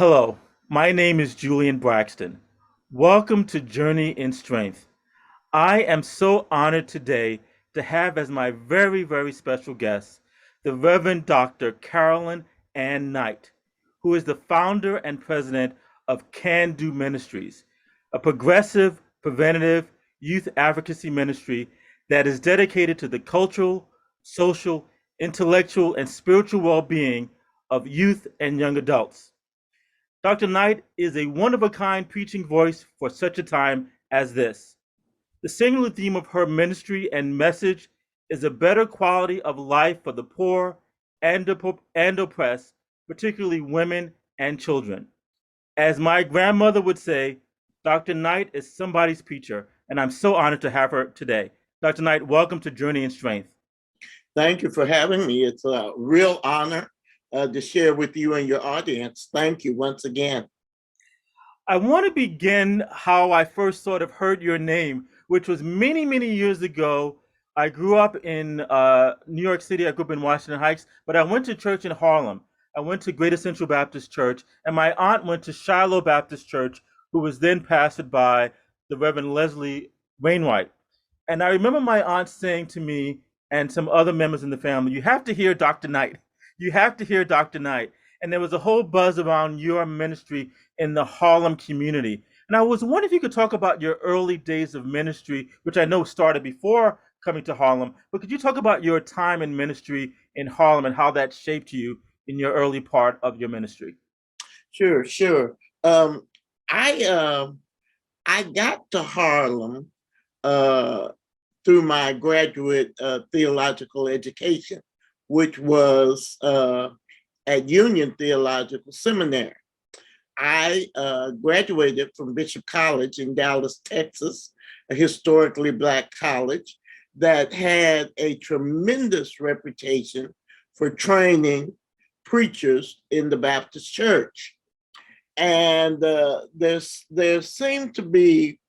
Hello, my name is Julian Braxton. Welcome to Journey in Strength. I am so honored today to have as my very special guest the Reverend Dr. Carolyn Ann Knight, who is the founder and president of Can Do Ministries, a progressive, preventative youth advocacy ministry that is dedicated to the cultural, social, intellectual, and spiritual well being of youth and young adults. Dr. Knight is a one of a kind preaching voice for such a time as this. The singular theme of her ministry and message is a better quality of life for the poor and oppressed, particularly women and children. As my grandmother would say, Dr. Knight is somebody's preacher, and I'm so honored to have her today. Dr. Knight, welcome to Journey in Strength. Thank you for having me. It's a real honor to share with you and your audience. Thank you once again. I want to begin how I first sort of heard your name, which was many years ago. I grew up in New York City. I grew up in Washington Heights, but I went to church in Harlem. I went to Greater Central Baptist Church, and my aunt went to Shiloh Baptist Church, who was then pastored by the Reverend Leslie Wainwright. And I remember my aunt saying to me and some other members in the family, "You have to hear Dr. Knight. You have to hear Dr. Knight." And there was a whole buzz around your ministry in the Harlem community. And I was wondering if you could talk about your early days of ministry, which I know started before coming to Harlem, but could you talk about your time in ministry in Harlem and how that shaped you in your early part of your ministry? Sure. Um, I uh, I got to Harlem uh, through my graduate theological education, which was at Union Theological Seminary. I graduated from Bishop College in Dallas, Texas, a historically Black college that had a tremendous reputation for training preachers in the Baptist church. And there seemed to be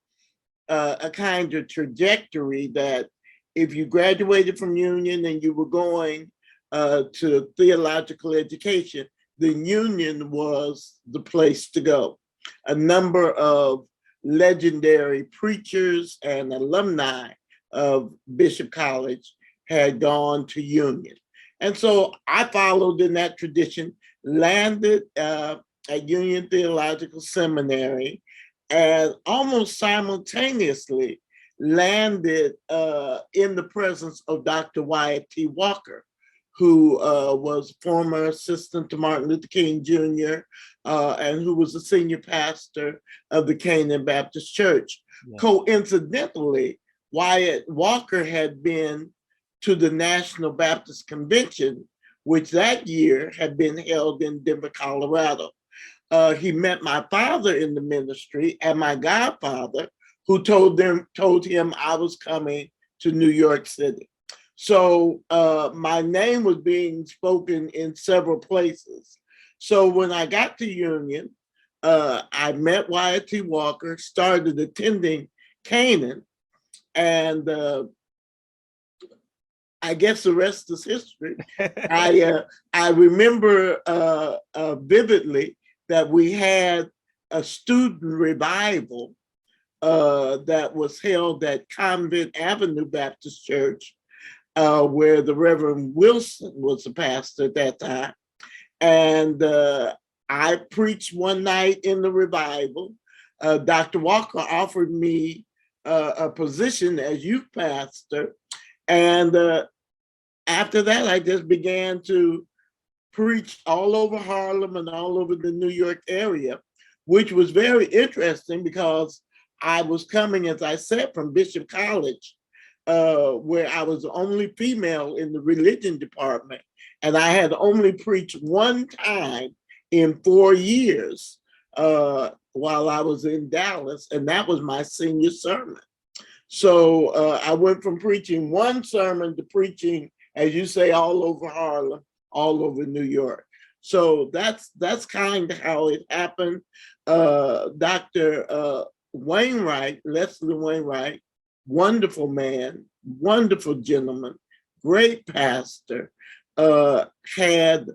a kind of trajectory that if you graduated from Union and you were going to theological education, the Union was the place to go. A number of legendary preachers and alumni of Bishop College had gone to Union. And so I followed in that tradition, landed at Union Theological Seminary, and almost simultaneously landed in the presence of Dr. Wyatt T. Walker, who was former assistant to Martin Luther King Jr. And who was the senior pastor of the Canaan Baptist Church. Yeah. Coincidentally, Wyatt Walker had been to the National Baptist Convention, which that year had been held in Denver, Colorado. He met my father in the ministry and my godfather, who told him I was coming to New York City. So my name was being spoken in several places. So when I got to Union, I met Wyatt T. Walker, started attending Canaan, and I guess the rest is history. I remember vividly that we had a student revival that was held at Convent Avenue Baptist Church, where the Reverend Wilson was the pastor at that time. And I preached one night in the revival. Dr. Walker offered me a position as youth pastor. And after that, I just began to preach all over Harlem and all over the New York area, which was very interesting because I was coming, as I said, from Bishop College, where I was the only female in the religion department. And I had only preached one time in 4 years while I was in Dallas, and that was my senior sermon. So I went from preaching one sermon to preaching, as you say, all over Harlem, all over New York. So that's kind of how it happened. Dr. Leslie Wainwright, wonderful man, wonderful gentleman, great pastor, had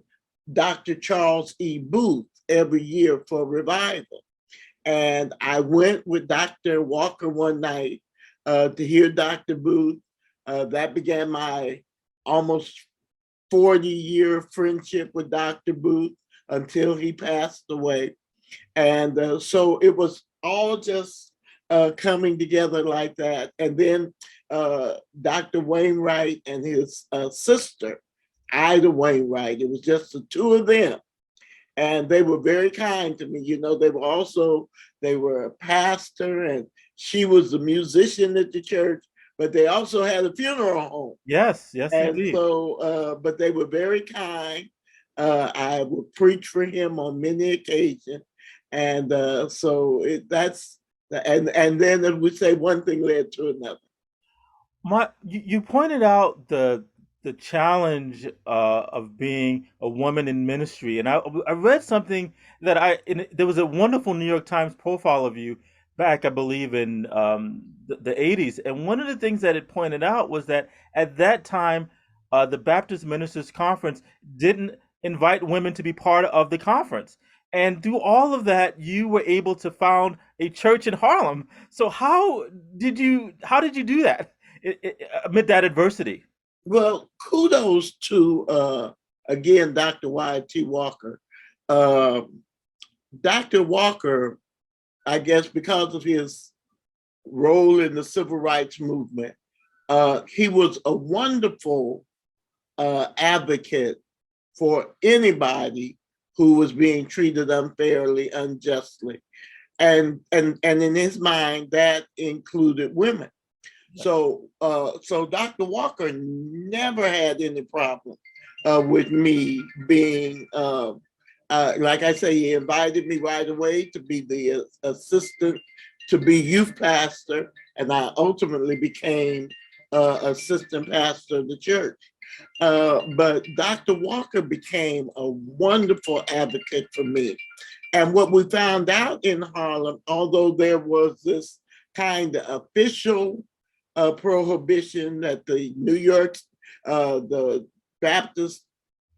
Dr. Charles E. Booth every year for revival. And I went with Dr. Walker one night to hear Dr. Booth. That began my almost 40-year friendship with Dr. Booth until he passed away. And so it was all just coming together like that. And then Dr. Wainwright and his sister, Ida Wainwright, it was just the two of them. And they were very kind to me. You know, they were a pastor and she was a musician at the church, but they also had a funeral home. Yes, yes, And indeed. so, but they were very kind. I would preach for him on many occasions. And that's, and then as we say, one thing led to another. You pointed out the challenge of being a woman in ministry, and I read something that there was a wonderful New York Times profile of you back, I believe, in the 80s, and one of the things that it pointed out was that at that time, the Baptist Ministers Conference didn't invite women to be part of the conference. And through all of that, you were able to found a church in Harlem. So how did you do that? Amid that adversity. Well, kudos to, again, Dr. Y.T. Walker. Uh, Dr. Walker, I guess because of his role in the civil rights movement, he was a wonderful advocate for anybody who was being treated unfairly, unjustly. And in his mind, that included women. So Dr. Walker never had any problem with me being, like I say, he invited me right away to be the assistant, to be youth pastor, and I ultimately became assistant pastor of the church. But Dr. Walker became a wonderful advocate for me. And what we found out in Harlem, although there was this kind of official prohibition that the New York, the Baptist,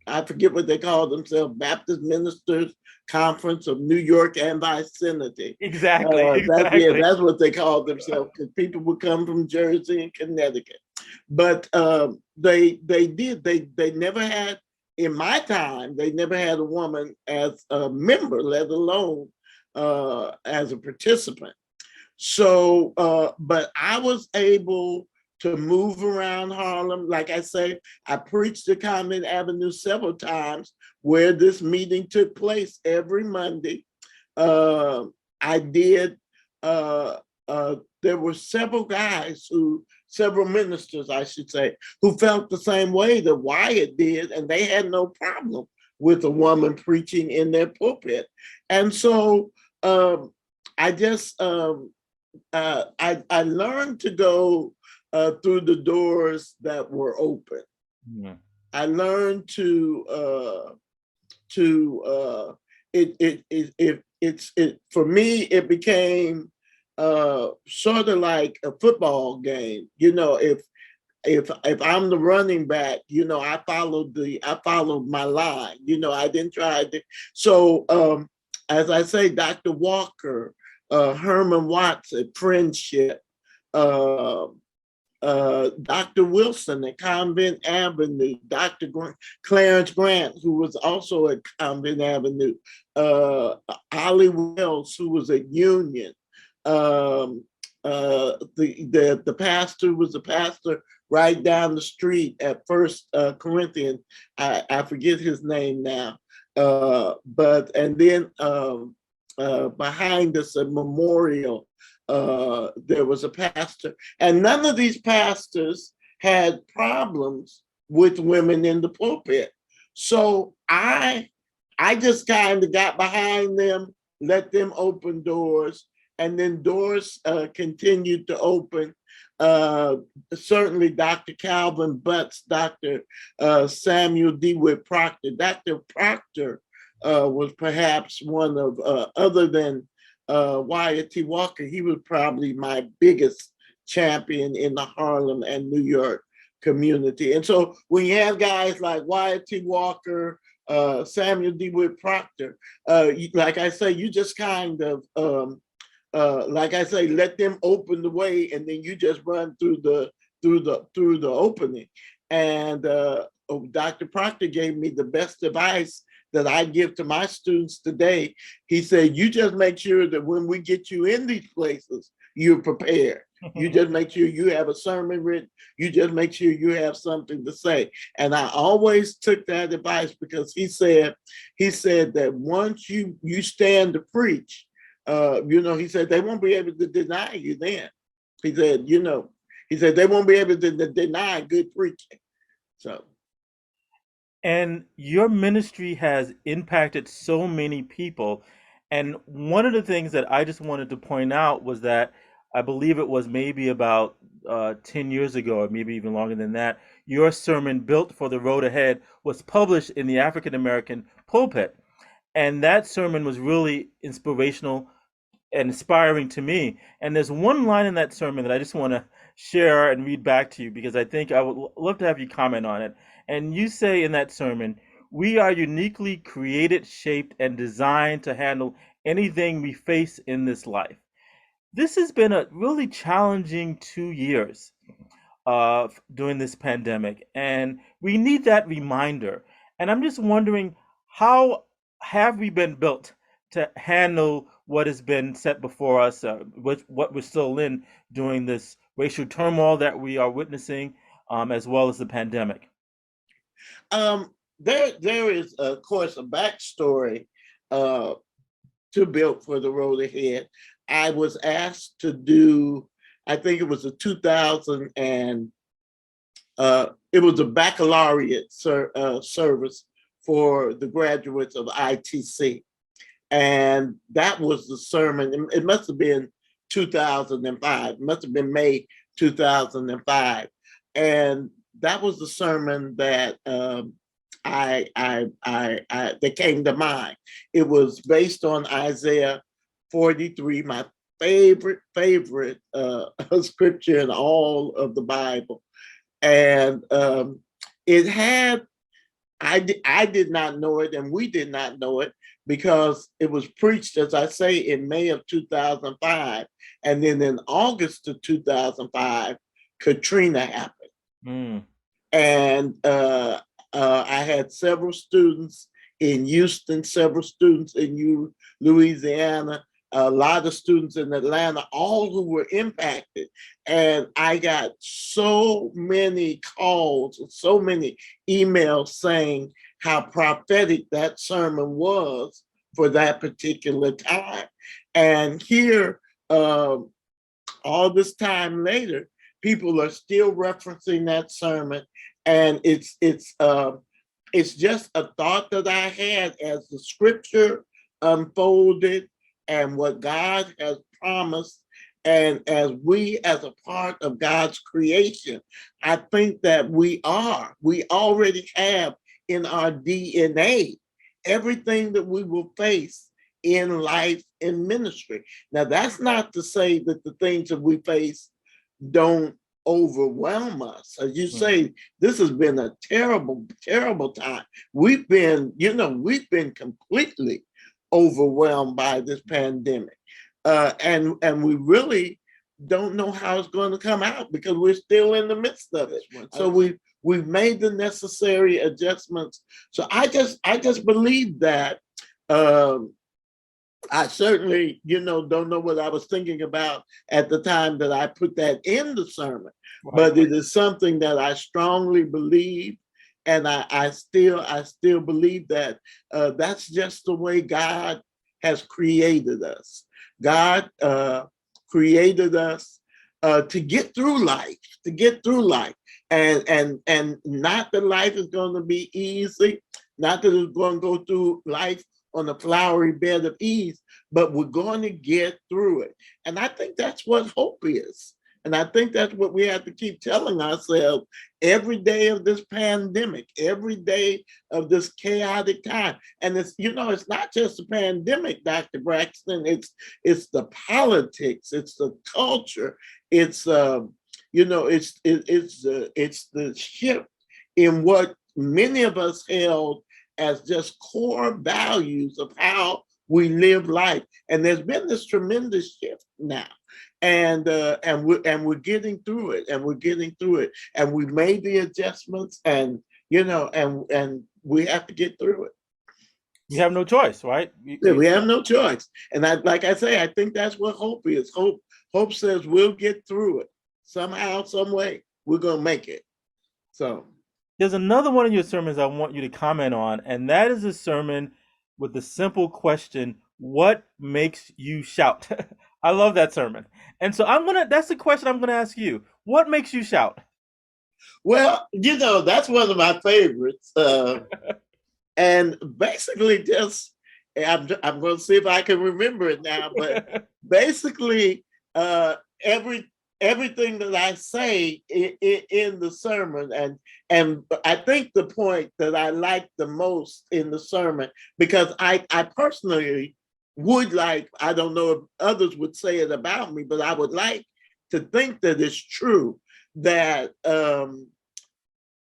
I forget what they call themselves, Baptist Ministers Conference of New York and vicinity. Exactly, Yeah, exactly. that's what they called themselves, because people would come from Jersey and Connecticut. But they never had, in my time, they never had a woman as a member, let alone as a participant. So, but I was able to move around Harlem. Like I say, I preached at Convent Avenue several times where this meeting took place every Monday. I did, there were several ministers, I should say, who felt the same way that Wyatt did, and they had no problem with a woman preaching in their pulpit. And so I just, I learned to go through the doors that were open. Yeah. I learned it for me, it became sort of like a football game. You know, if I'm the running back, you know, I followed my line. You know, I didn't try to. So as I say, Dr. Walker, Herman Watson, friendship, Dr. Wilson at Convent Avenue, Dr. Clarence Grant, who was also at Convent Avenue, Ollie Wells, who was at Union. The pastor was a pastor right down the street at First Corinthian. I forget his name now. And then behind us at Memorial, there was a pastor, and none of these pastors had problems with women in the pulpit. So I just kind of got behind them, let them open doors, and then doors continued to open. Certainly Dr. Calvin Butts, Dr. Samuel DeWitt Proctor. Dr. Proctor was perhaps one of, other than Wyatt T. Walker, he was probably my biggest champion in the Harlem and New York community. And so when you have guys like Wyatt T. Walker, Samuel DeWitt Proctor. Like I say, you just kind of like I say, let them open the way, and then you just run through the opening. And Dr. Proctor gave me the best advice that I give to my students today. He said, you just make sure that when we get you in these places, you're prepared. You just make sure you have a sermon written. You just make sure you have something to say. And I always took that advice because he said that once you stand to preach, he said they won't be able to deny you then. He said, he said they won't be able to deny good preaching. So, And your ministry has impacted so many people. And one of the things that I just wanted to point out was that I believe it was maybe about 10 years ago, or maybe even longer than that, your sermon, Built for the Road Ahead, was published in the African American pulpit. And that sermon was really inspirational and inspiring to me. And there's one line in that sermon that I just want to share and read back to you because I think I would love to have you comment on it. And you say in that sermon, we are uniquely created, shaped, and designed to handle anything we face in this life. This has been a really challenging 2 years during this pandemic, and we need that reminder. And I'm just wondering, how have we been built to handle what has been set before us, what we're still in during this racial turmoil that we are witnessing, as well as the pandemic? there is, of course, a backstory uh, to Built for the Road Ahead. I was asked to do, I think it was a 2000 and it was a baccalaureate service for the graduates of ITC. And that was the sermon. It must have been 2005. It must have been May 2005. And that was the sermon that that came to mind. It was based on Isaiah 43, my favorite scripture in all of the Bible. And it had, I did not know it, and we did not know it because it was preached, as I say, in May of 2005. And then in August of 2005, Katrina happened. Mm. And I had several students in Houston, several students in Louisiana, a lot of students in Atlanta, all who were impacted. And I got so many calls, so many emails saying how prophetic that sermon was for that particular time. And here, all this time later, people are still referencing that sermon, and it's just a thought that I had as the scripture unfolded and what God has promised. And as we, as a part of God's creation, I think that we already have in our DNA everything that we will face in life and ministry. Now, that's not to say that the things that we face don't overwhelm us. As you say, this has been a terrible, terrible time. We've been completely overwhelmed by this pandemic. And we really don't know how it's going to come out because we're still in the midst of it. So we've made the necessary adjustments. So I just believe that I certainly, don't know what I was thinking about at the time that I put that in the sermon, but it is something that I strongly believe, and I still believe that that's just the way God has created us. God created us to get through life, and not that life is going to be easy, not that it's going to go through life on a flowery bed of ease, but we're going to get through it. And I think that's what hope is. And I think that's what we have to keep telling ourselves every day of this pandemic, every day of this chaotic time. And it's not just the pandemic, Dr. Braxton. It's the politics, it's the culture, it's it's the shift in what many of us held as just core values of how we live life. And there's been this tremendous shift now. And we're getting through it, and we're getting through it. And we made the adjustments, and and we have to get through it. We have no choice, right? We have no choice. And like I say, I think that's what hope is. Hope says we'll get through it somehow, some way. We're gonna make it. So There's another one of your sermons I want you to comment on, and that is a sermon with the simple question, what makes you shout? I love that sermon. And so that's the question I'm gonna ask you. What makes you shout? well, that's one of my favorites. And basically just I'm going to see if I can remember it now, but basically everything that I say in the sermon, and I think the point that I like the most in the sermon, because I personally would like, I don't know if others would say it about me, but I would like to think that it's true that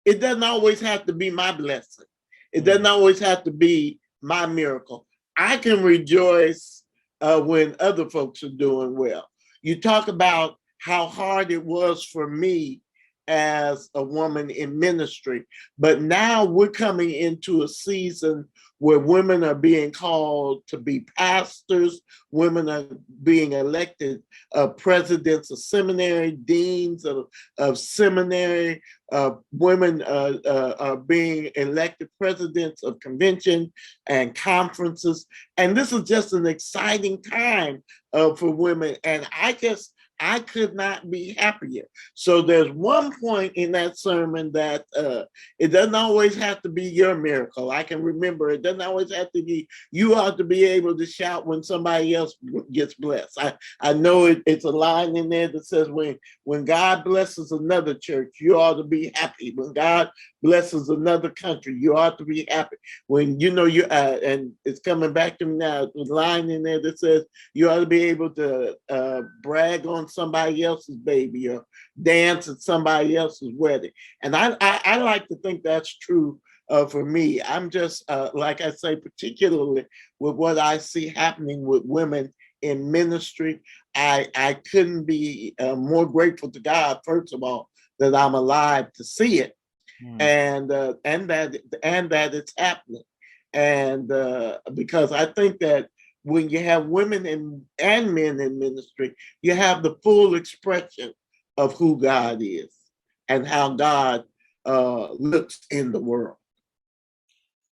it doesn't always have to be my blessing. It doesn't always have to be my miracle. I can rejoice when other folks are doing well. You talk about how hard it was for me as a woman in ministry, but now we're coming into a season where women are being called to be pastors, women are being elected presidents of seminary, deans of seminary, women are being elected presidents of convention and conferences. And this is just an exciting time for women. And I could not be happier. So there's one point in that sermon that it doesn't always have to be your miracle. I can remember it doesn't always have to be, you ought to be able to shout when somebody else gets blessed. I know it's a line in there that says when God blesses another church, you ought to be happy. When God blesses another country, you ought to be happy. When and it's coming back to me now, the line in there that says you ought to be able to brag on somebody else's baby or dance at somebody else's wedding. And I like to think that's true for me. I'm just, like I say, particularly with what I see happening with women in ministry, I couldn't be more grateful to God, first of all, that I'm alive to see it, and that it's happening. And because I think that when you have women and men in ministry, you have the full expression of who God is and how God looks in the world.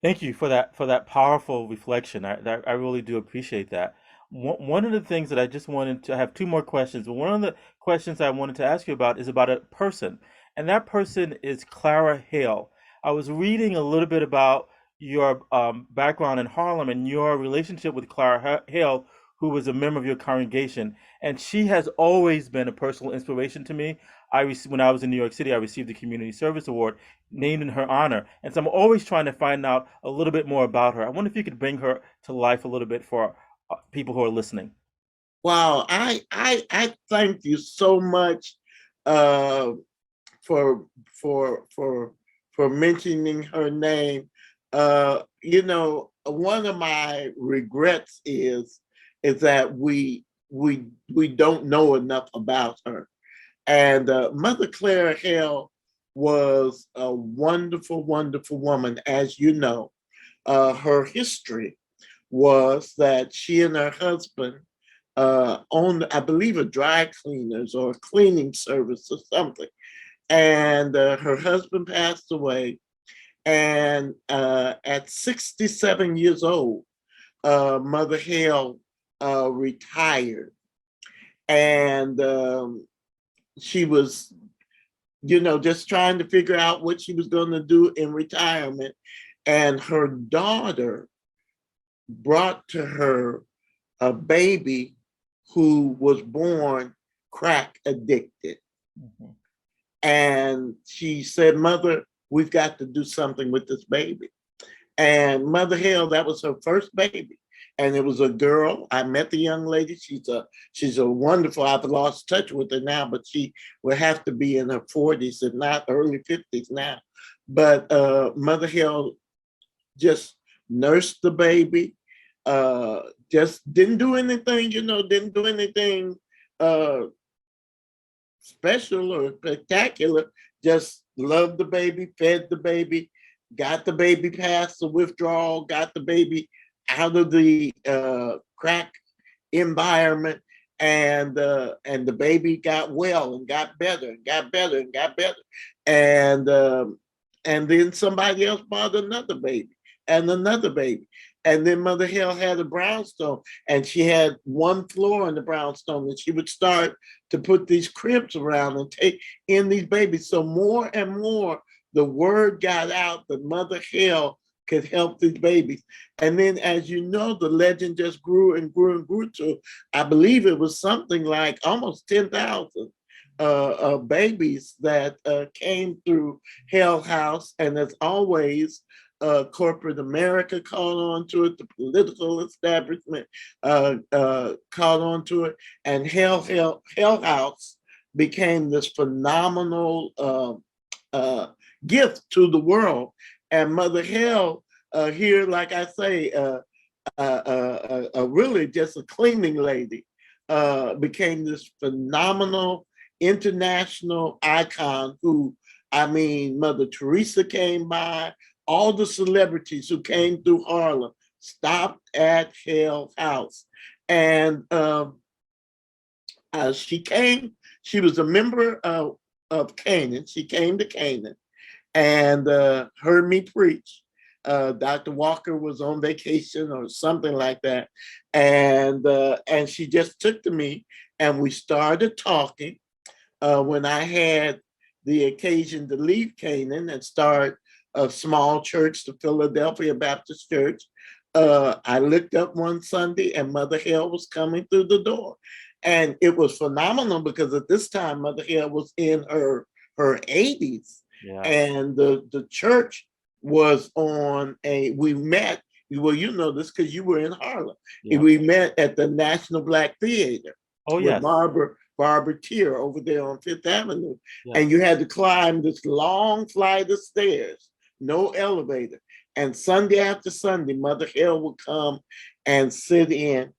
Thank you for that powerful reflection. I really do appreciate that. One of the things that I just wanted to have two more questions, but one of the questions I wanted to ask you about is about a person, and that person is Clara Hale. I was reading a little bit about your background in Harlem and your relationship with Clara Hale, who was a member of your congregation, and she has always been a personal inspiration to me. When I was in New York City, I received the Community Service Award named in her honor, and so I'm always trying to find out a little bit more about her. I wonder if you could bring her to life a little bit for people who are listening. Wow, I thank you so much uh, for for mentioning her name. One of my regrets is that we don't know enough about her. And Mother Clara Hale was a wonderful, wonderful woman, as you know. Her history was that she and her husband owned, I believe, a dry cleaners or a cleaning service or something. And her husband passed away. And at 67 years old, Mother Hale retired. And she was, just trying to figure out what she was going to do in retirement. And her daughter brought to her a baby who was born crack addicted. Mm-hmm. And she said, Mother, we've got to do something with this baby. And Mother Hale, that was her first baby. And it was a girl. I met the young lady. She's a wonderful, I've lost touch with her now, but she will have to be in her 40s, if not early 50s now. But Mother Hale just nursed the baby, just didn't do anything, didn't do anything uh, special or spectacular, just loved the baby, fed the baby, got the baby past the withdrawal, got the baby out of the crack environment, and the baby got well and got better and got better and got better, and and then somebody else bought another baby and another baby, and then Mother Hale had a brownstone, and she had one floor in the brownstone, and she would start to put these cribs around and take in these babies. So more and more, the word got out that Mother Hale could help these babies. And then, as you know, the legend just grew and grew and grew to, I believe it was something like almost 10,000 babies that came through Hale House. And as always, corporate America caught on to it, the political establishment caught on to it, and Hale House became this phenomenal gift to the world. And Mother Hale, here, like I say, really just a cleaning lady, became this phenomenal international icon who, I mean, Mother Teresa came by, all the celebrities who came through Harlem stopped at Hale House. And she was a member of Canaan. She came to Canaan and heard me preach. Dr. Walker was on vacation or something like that, and she just took to me, and we started talking. When I had the occasion to leave Canaan and start a small church, the Philadelphia Baptist Church, I looked up one Sunday, and Mother Hale was coming through the door, and it was phenomenal because at this time Mother Hale was in her 80s. Yeah. And the church was on we met, well, you know this because you were in Harlem. Yeah. We met at the National Black Theater. Oh, with yes. Barbara Tier over there on Fifth Avenue. Yeah. And you had to climb this long flight of stairs, no elevator. And Sunday after Sunday, Mother Hale would come and sit in.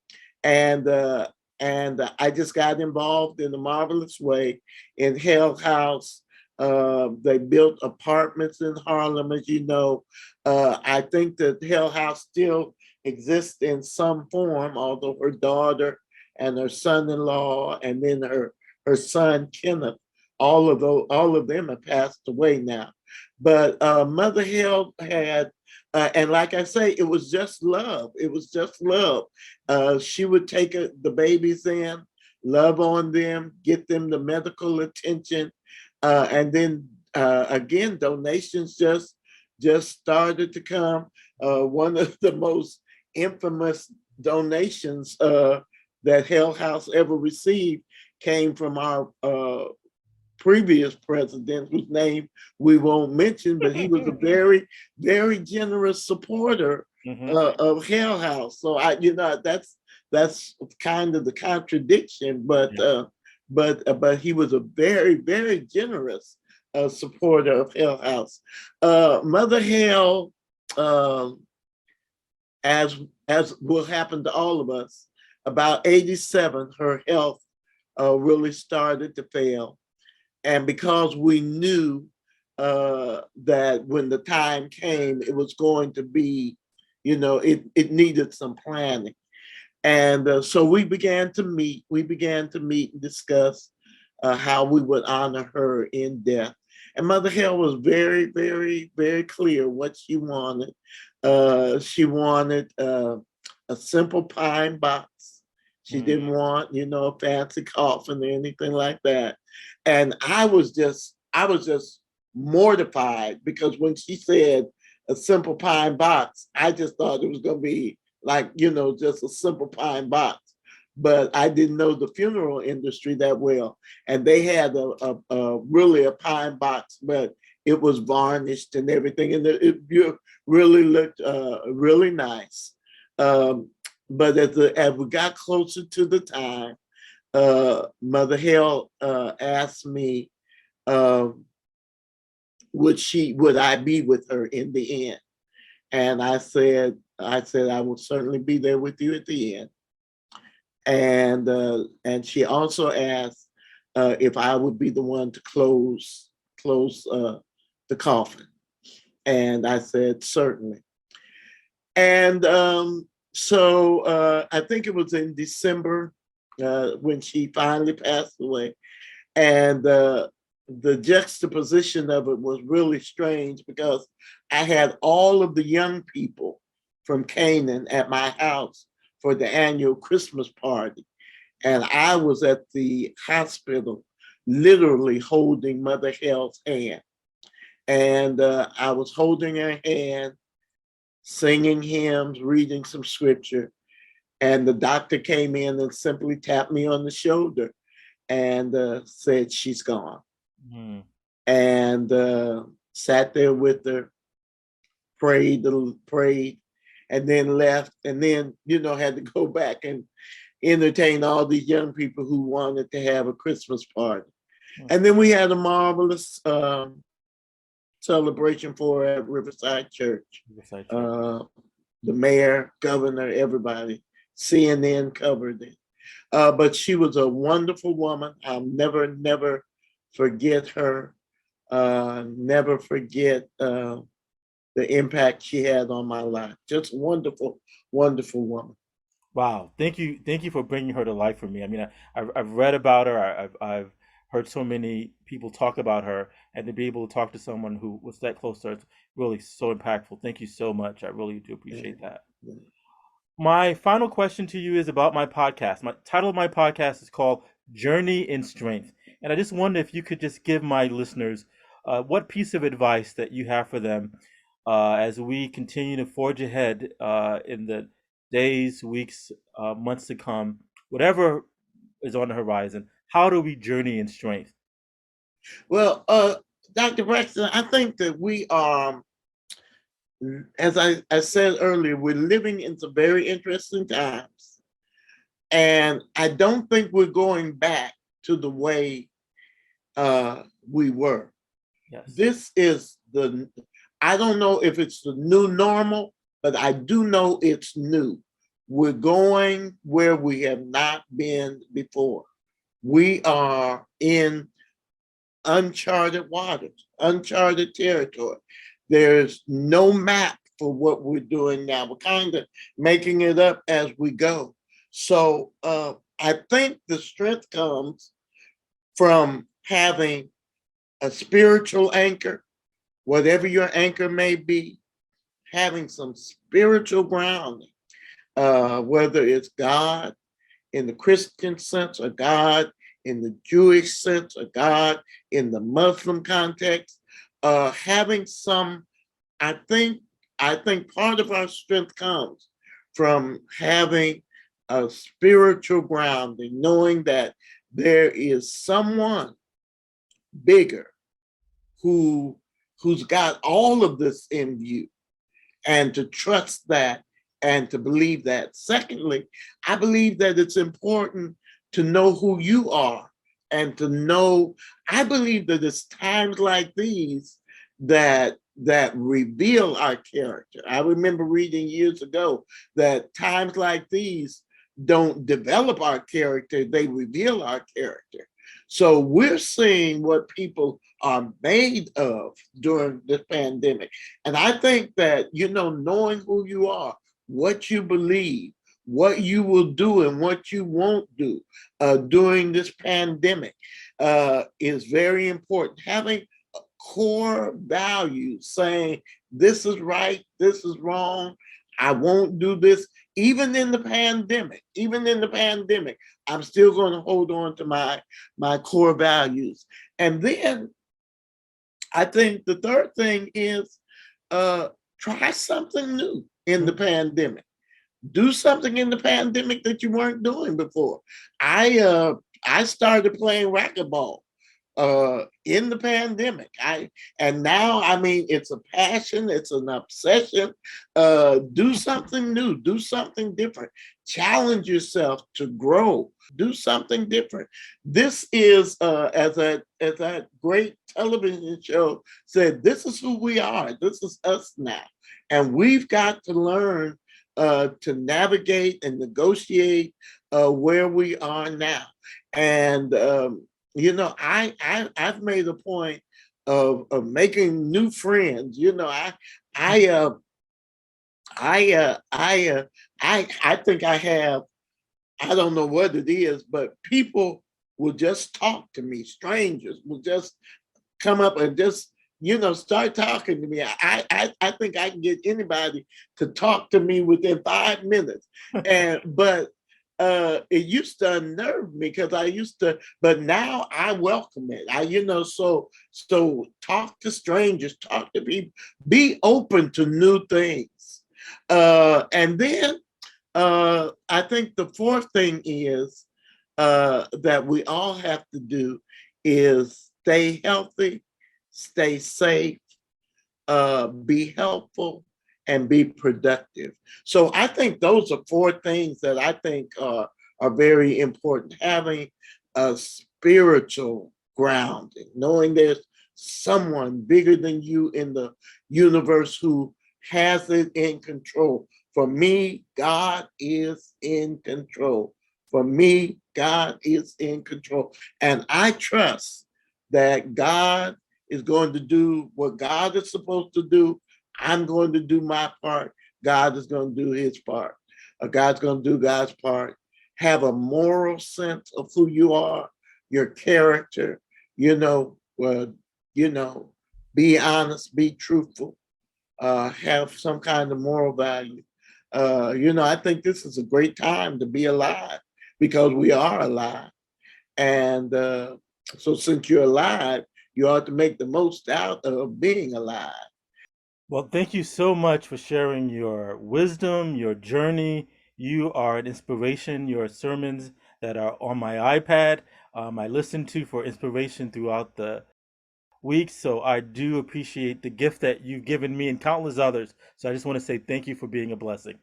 And I just got involved in a marvelous way in Hale House. They built apartments in Harlem, as you know. I think that Hale House still exists in some form, although her daughter and her son-in-law, and then her son Kenneth, all of them have passed away now. But Mother Hale had, and like I say, it was just love. It was just love. She would take the babies in, love on them, get them the medical attention. And then again, donations just started to come. One of the most infamous donations that Hale House ever received came from our previous president, whose name we won't mention, but he was a very, very generous supporter of Hale House. So that's kind of the contradiction, but he was a very, very generous supporter of Hale House. Mother Hale, as will happen to all of us, about 87, her health really started to fail. And because we knew that when the time came, it was going to be, it needed some planning. And so we began to meet and discuss how we would honor her in death. And Mother Hale was very, very, very clear what she wanted. She wanted a simple pine box. She didn't want, a fancy coffin or anything like that. And I was just mortified because when she said a simple pine box, I just thought it was going to be like, just a simple pine box. But I didn't know the funeral industry that well. And they had really a pine box, but it was varnished and everything. And it really looked really nice. But as we got closer to the time, Mother Hale asked me, would I be with her in the end? And I said I will certainly be there with you at the end. And she also asked if I would be the one to close the coffin. And I said certainly. And I think it was in December when she finally passed away. And the juxtaposition of it was really strange because I had all of the young people from Canaan at my house for the annual Christmas party. And I was at the hospital literally holding Mother Hale's hand. And I was holding her hand, singing hymns, reading some scripture. And the doctor came in and simply tapped me on the shoulder and said, "She's gone." Mm. And sat there with her, prayed, and then left. And then, had to go back and entertain all these young people who wanted to have a Christmas party. Mm. And then we had a marvelous celebration for her at Riverside Church. Riverside Church. The mayor, governor, everybody, CNN covered it. But she was a wonderful woman. I'll never forget her. Never forget the impact she had on my life. Just wonderful, wonderful woman. Wow, thank you for bringing her to life for me. I mean, I've read about her. I've heard so many people talk about her, and to be able to talk to someone who was that close to her, it's really so impactful. Thank you so much. I really do Yeah, appreciate that. yeah. My final question to you is about my podcast. My title of my podcast is called Journey in Strength. And I just wonder if you could just give my listeners what piece of advice that you have for them as we continue to forge ahead in the days, weeks, months to come, whatever is on the horizon. How do we journey in strength? Well, Dr. Braxton, I think that we are, as I said earlier, we're living in some very interesting times. And I don't think we're going back to the way we were. Yes. This is I don't know if it's the new normal, but I do know it's new. We're going where we have not been before. We are in uncharted waters, uncharted territory. There's no map for what we're doing now. We're kind of making it up as we go. So I think the strength comes from having a spiritual anchor, whatever your anchor may be, having some spiritual grounding, whether it's God in the Christian sense or God in the Jewish sense or God in the Muslim context, having some, I think, I think part of our strength comes from having a spiritual grounding, knowing that there is someone bigger who who's got all of this in view, and to trust that and to believe that. Secondly, I believe that it's important to know who you are and to know, I believe that it's times like these that reveal our character. I remember reading years ago that times like these don't develop our character, they reveal our character. So we're seeing what people are made of during this pandemic. And I think that, knowing who you are, what you believe, what you will do and what you won't do during this pandemic is very important. Having core values saying, this is right, this is wrong, I won't do this. Even in the pandemic, I'm still going to hold on to my core values. And then I think the third thing is try something new in the pandemic. Do something in the pandemic that you weren't doing before. I started playing racquetball in the pandemic. And now, I mean, it's a passion, it's an obsession. Do something new, do something different, challenge yourself to grow, do something different. This is as that great television show said, this is who we are. This is us now. And we've got to learn to navigate and negotiate where we are now. And, I've made a point of making new friends. I, uh, I, uh, I, uh, I think I have, I don't know what it is, but people will just talk to me. Strangers will just come up and just start talking to me. I think I can get anybody to talk to me within 5 minutes. But it used to unnerve me because I used to, but now I welcome it. So talk to strangers, talk to people, be open to new things. And then I think the fourth thing is that we all have to do is stay healthy, stay safe, be helpful, and be productive. So I think those are four things that I think are very important. Having a spiritual grounding, knowing there's someone bigger than you in the universe who has it in control. For me, God is in control. For me, God is in control. And I trust that God is going to do what God is supposed to do. I'm going to do my part. God is going to do his part. God's going to do God's part. Have a moral sense of who you are, your character, you know, uh, you know, be honest, be truthful, have some kind of moral value. I think this is a great time to be alive because we are alive. And so since you're alive, you ought to make the most out of being alive. Well, thank you so much for sharing your wisdom, your journey. You are an inspiration. Your sermons that are on my iPad, I listen to for inspiration throughout the week. So I do appreciate the gift that you've given me and countless others. So I just want to say thank you for being a blessing.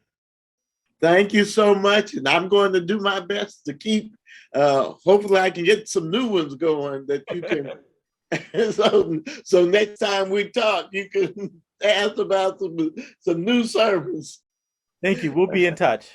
Thank you so much. And I'm going to do my best to keep, hopefully, I can get some new ones going that you can. So next time we talk, you can ask about some new sermons. Thank you. We'll be in touch.